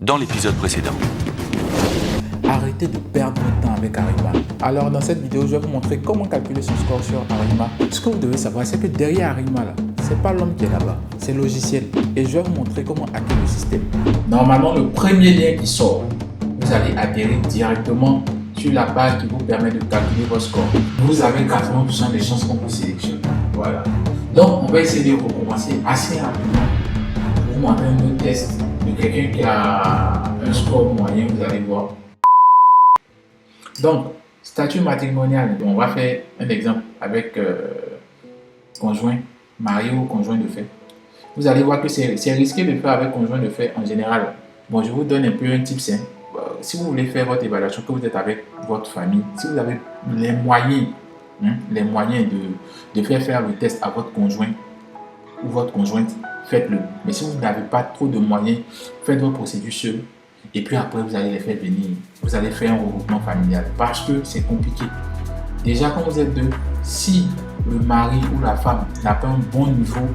dans l'épisode précédent. Arrêtez de perdre votre temps avec Arima. Alors dans cette vidéo, je vais vous montrer comment calculer son score sur Arima. Ce que vous devez savoir, c'est que derrière Arima, là, c'est pas l'homme qui est là-bas, c'est le logiciel. Et je vais vous montrer comment hacker le système. Normalement, le premier lien qui sort, vous allez atterrir directement sur la page qui vous permet de calculer votre score. Vous avez 80% des chances qu'on vous sélectionne. Voilà. Donc, on va essayer de recommencer assez rapidement. Pour vous montrer un autre test de quelqu'un qui a un score moyen, vous allez voir. Donc, statut matrimonial, on va faire un exemple avec conjoint, marié ou conjoint de fait. Vous allez voir que c'est risqué de faire avec conjoint de fait en général. Bon, je vous donne un peu un tip simple. Si vous voulez faire votre évaluation, que vous êtes avec votre famille, si vous avez les moyens de faire le test à votre conjoint ou votre conjointe, faites-le. Mais si vous n'avez pas trop de moyens, faites votre procédure seul. Et puis après, vous allez les faire venir. Vous allez faire un regroupement familial parce que c'est compliqué. Déjà, quand vous êtes deux, si le mari ou la femme n'a pas un bon niveau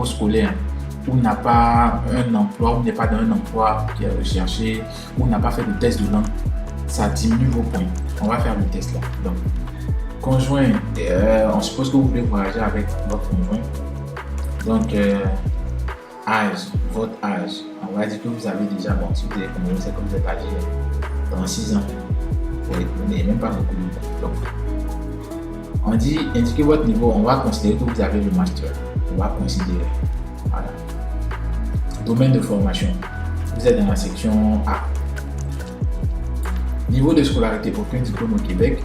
scolaire, ou n'a pas un emploi, ou n'est pas dans un emploi qui est recherché, ou n'a pas fait de test de langue, ça diminue vos points. On va faire le test là. Donc, conjoint, on suppose que vous voulez voyager avec votre conjoint. Donc, âge, votre âge, on va dire que vous avez déjà, bon, si vous êtes comme c'est que vous êtes âgé 36 ans, vous n'avez même pas beaucoup de temps. Donc, on dit indiquez votre niveau, on va considérer que vous avez le master. On va considérer. Voilà. Domaine de formation, vous êtes dans la section A. Niveau de scolarité, aucun diplôme au Québec.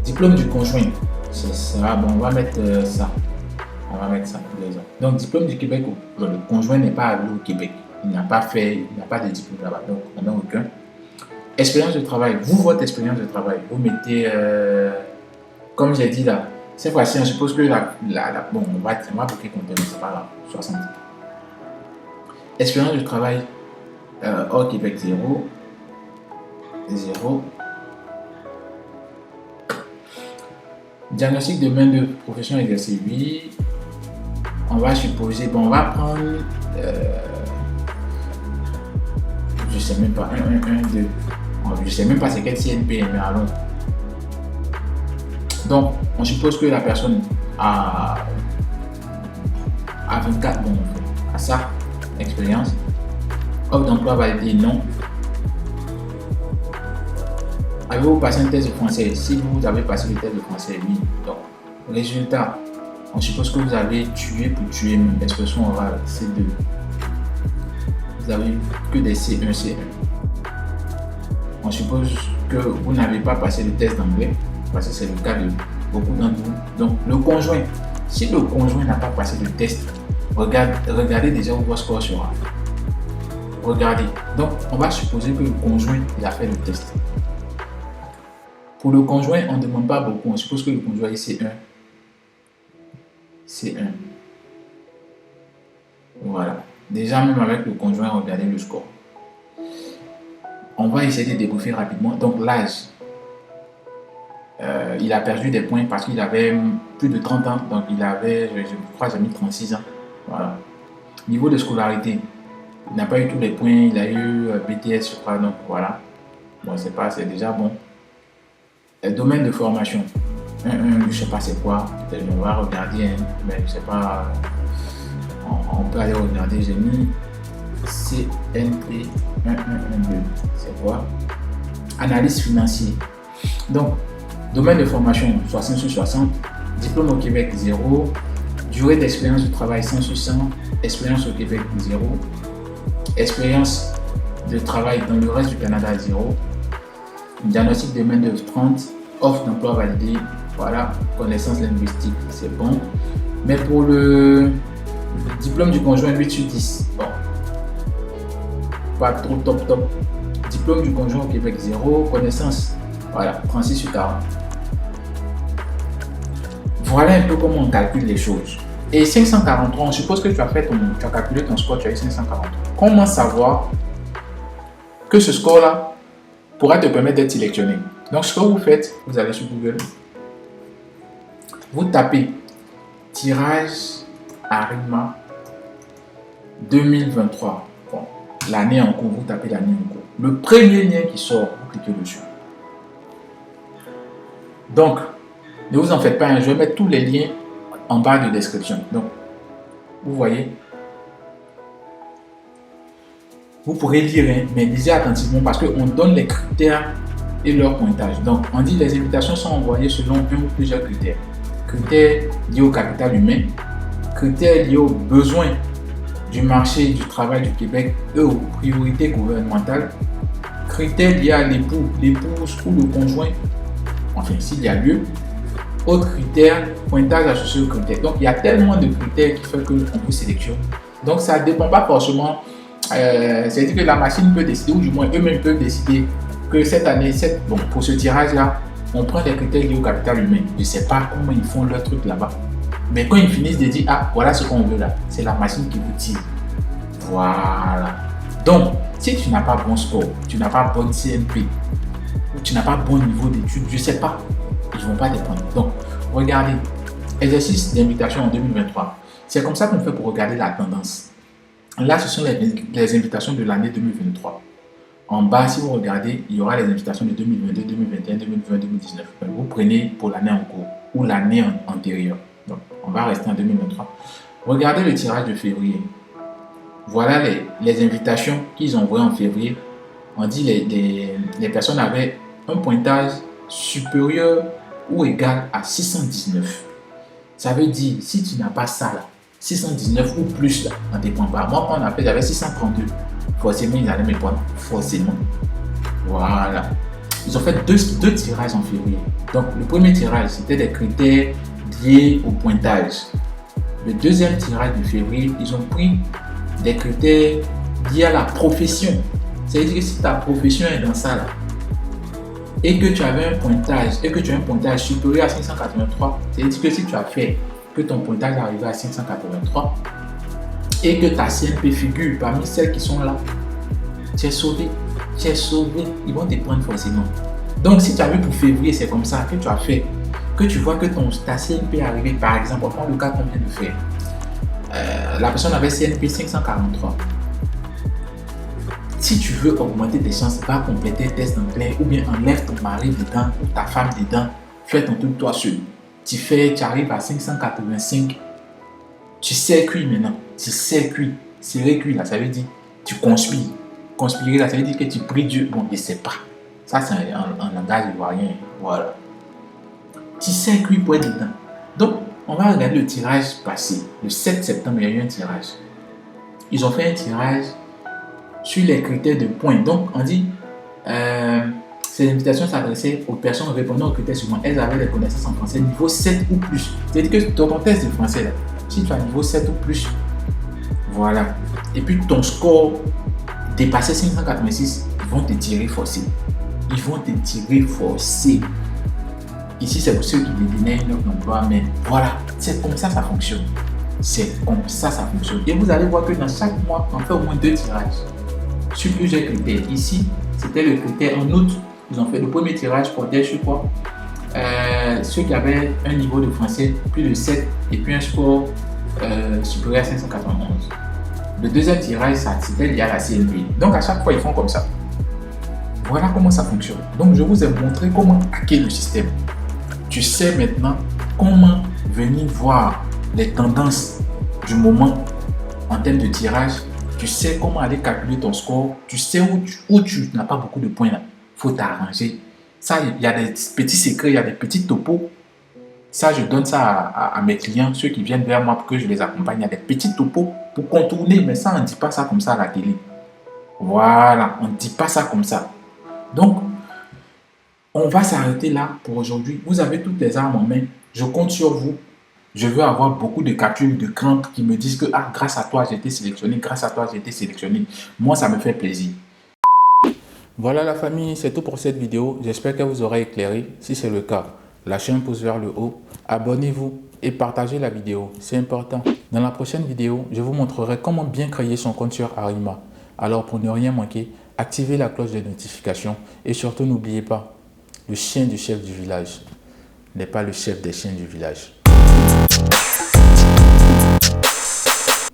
Diplôme du conjoint, c'est ça. Bon, on va mettre ça. On va mettre ça. Donc, diplôme du Québec, le conjoint n'est pas allé au Québec. Il n'a pas de diplôme là-bas. Donc, on n'a aucun. Expérience de travail. Votre expérience de travail, vous mettez, comme j'ai dit là, cette fois-ci, on suppose que bon, on va bloquer compter, mais c'est pas grave, 60. Expérience de travail, hors Québec, 0. Diagnostic de main de profession exercée, oui. On va supposer, bon, on va prendre, je sais même pas, 1, 2. Je sais même pas c'est quel CNP, mais allons. Donc, on suppose que la personne a 24, bon, à ça, expérience. Offre d'emploi validé, non. Avez-vous passé un test de français? Si vous avez passé le test de français, oui. Donc, résultat, on suppose que vous avez tué pour tuer, même expression orale, C2. Vous avez que des C1, C1. On suppose que vous n'avez pas passé le test d'anglais, parce que c'est le cas de beaucoup d'entre vous. Donc, le conjoint, si le conjoint n'a pas passé le test, regardez déjà où votre score sera. Regardez. Donc, on va supposer que le conjoint il a fait le test. Pour le conjoint, on ne demande pas beaucoup. On suppose que le conjoint est C1. C1. Voilà. Déjà, même avec le conjoint, regardez le score. On va essayer de débriefer rapidement. Donc, l'âge. Il a perdu des points parce qu'il avait plus de 30 ans. Donc, il avait, je crois, j'ai mis 36 ans. Voilà. Niveau de scolarité. Il n'a pas eu tous les points. Il a eu BTS, je crois. Donc, voilà. Bon, c'est déjà bon. Domaine de formation. Je ne sais pas c'est quoi. On va regarder, hein, mais je ne sais pas. On peut aller regarder. J'ai mis CNP 1112. C'est quoi? Analyse financière. Donc, domaine de formation 60 sur 60. Diplôme au Québec 0. Durée d'expérience de travail 100 sur 100. Expérience au Québec 0. Expérience de travail dans le reste du Canada 0. Diagnostic de main d'œuvre 30. Offre d'emploi validée. Voilà. Connaissance linguistique, c'est bon. Mais pour le diplôme du conjoint 8 sur 10. Bon. Pas trop top. Diplôme du conjoint au Québec 0. Connaissance. Voilà. 36 sur 40. Voilà un peu comment on calcule les choses. Et 543, on suppose que tu as calculé ton score, tu as eu 543. Comment savoir que ce score-là pourra te permettre d'être sélectionné? Donc, ce que vous faites, vous allez sur Google, vous tapez tirage Arima 2023. Bon, l'année en cours, vous tapez l'année en cours. Le premier lien qui sort, vous cliquez dessus. Donc, ne vous en faites pas, hein, je vais mettre tous les liens en bas de description. Donc, vous voyez, vous pourrez lire, hein, mais lisez attentivement parce qu'on donne les critères et leur pointage. Donc, on dit les invitations sont envoyées selon un ou plusieurs critères. Critères liés au capital humain, critères liés aux besoins du marché du travail du Québec et aux priorités gouvernementales, critères liés à l'époux, l'épouse ou le conjoint, enfin s'il y a lieu, autres critères, pointage associé aux critères. Donc il y a tellement de critères qui font qu'on vous sélectionne. Donc ça ne dépend pas forcément, c'est-à-dire que la machine peut décider, ou du moins eux-mêmes peuvent décider que cette année, bon, pour ce tirage-là, on prend des critères liés au capital humain. Je ne sais pas comment ils font leur truc là-bas. Mais quand ils finissent de dire, ah, voilà ce qu'on veut là, c'est la machine qui vous tire. Voilà. Donc, si tu n'as pas bon score, tu n'as pas bonne CNP, ou tu n'as pas bon niveau d'études, je ne sais pas, ils ne vont pas te prendre. Donc, regardez, exercice d'invitation en 2023. C'est comme ça qu'on fait pour regarder la tendance. Là, ce sont les invitations de l'année 2023. En bas, si vous regardez, il y aura les invitations de 2022, 2021, 2020, 2019. Vous prenez pour l'année en cours ou l'année antérieure. Donc, on va rester en 2023. Regardez le tirage de février. Voilà les invitations qu'ils ont envoyées en février. On dit les personnes avaient un pointage supérieur ou égal à 619. Ça veut dire, si tu n'as pas ça là, 619 ou plus là, on ne dépend pas. Moi, quand on appelle, j'avais 632. Forcément, ils allaient me prendre. Forcément. Voilà. Ils ont fait deux tirages en février. Donc, le premier tirage, c'était des critères liés au pointage. Le deuxième tirage de février, ils ont pris des critères liés à la profession. C'est-à-dire que si ta profession est dans ça là, et que tu avais un pointage, et que tu as un pointage supérieur à 583, c'est-à-dire que si tu as fait que ton pointage est arrivé à 583, et que ta CNP figure parmi celles qui sont là, tu es sauvé. Tu es sauvé. Ils vont te prendre forcément. Donc, si tu as vu pour février, c'est comme ça que tu as fait, que tu vois que ta CNP est arrivée, par exemple, on prend le cas qu'on vient de faire. La personne avait CNP 543. Si tu veux augmenter tes chances, va compléter le test d'anglais ou bien enlève ton mari dedans ou ta femme dedans. Fais ton truc toi seul. Tu arrives à 585. Tu sais cuire maintenant. Tu sais cuire. C'est cuire là, ça veut dire tu conspires. Conspirer là, ça veut dire que tu pries Dieu. Bon, je ne sais pas. Ça, c'est un langage ivoirien. Voilà. Tu sais cuire pour être dedans. Donc, on va regarder le tirage passé. Le 7 septembre, il y a eu un tirage. Ils ont fait un tirage sur les critères de points. Donc, on dit ces invitations s'adressaient aux personnes répondant aux critères suivants. Elles avaient des connaissances en français niveau 7 ou plus. C'est-à-dire que dans ton test de français, là, si tu as niveau 7 ou plus, voilà. Et puis ton score dépassait 586, ils vont te tirer forcé. Ils vont te tirer forcé. Ici, c'est pour ceux qui devinaient notre emploi, mais voilà, c'est comme ça fonctionne. C'est comme ça fonctionne. Et vous allez voir que dans chaque mois, on fait au moins 2 tirages sur plusieurs critères. Ici, c'était le critère en août. Ils ont fait le premier tirage pour des quoi. Ceux qui avaient un niveau de français plus de 7 et puis un score supérieur à 591. Le deuxième tirage, c'était lié à la CNP. Donc à chaque fois, ils font comme ça. Voilà comment ça fonctionne. Donc je vous ai montré comment hacker le système. Tu sais maintenant comment venir voir les tendances du moment en termes de tirage. Tu sais comment aller calculer ton score. Tu sais où tu n'as pas beaucoup de points là. Il faut t'arranger. Ça, il y a des petits secrets, il y a des petits topos. Ça, je donne ça à mes clients, ceux qui viennent vers moi pour que je les accompagne. Il y a des petits topos pour contourner, mais ça, on ne dit pas ça comme ça à la télé. Voilà, on ne dit pas ça comme ça. Donc, on va s'arrêter là pour aujourd'hui. Vous avez toutes les armes en main. Je compte sur vous. Je veux avoir beaucoup de captures de crainte qui me disent que grâce à toi, j'ai été sélectionné. Grâce à toi, j'ai été sélectionné. Moi, ça me fait plaisir. Voilà la famille, c'est tout pour cette vidéo. J'espère qu'elle vous aura éclairé. Si c'est le cas, lâchez un pouce vers le haut, abonnez-vous et partagez la vidéo. C'est important. Dans la prochaine vidéo, je vous montrerai comment bien créer son compte sur Arima. Alors pour ne rien manquer, activez la cloche de notification et surtout n'oubliez pas, le chien du chef du village n'est pas le chef des chiens du village.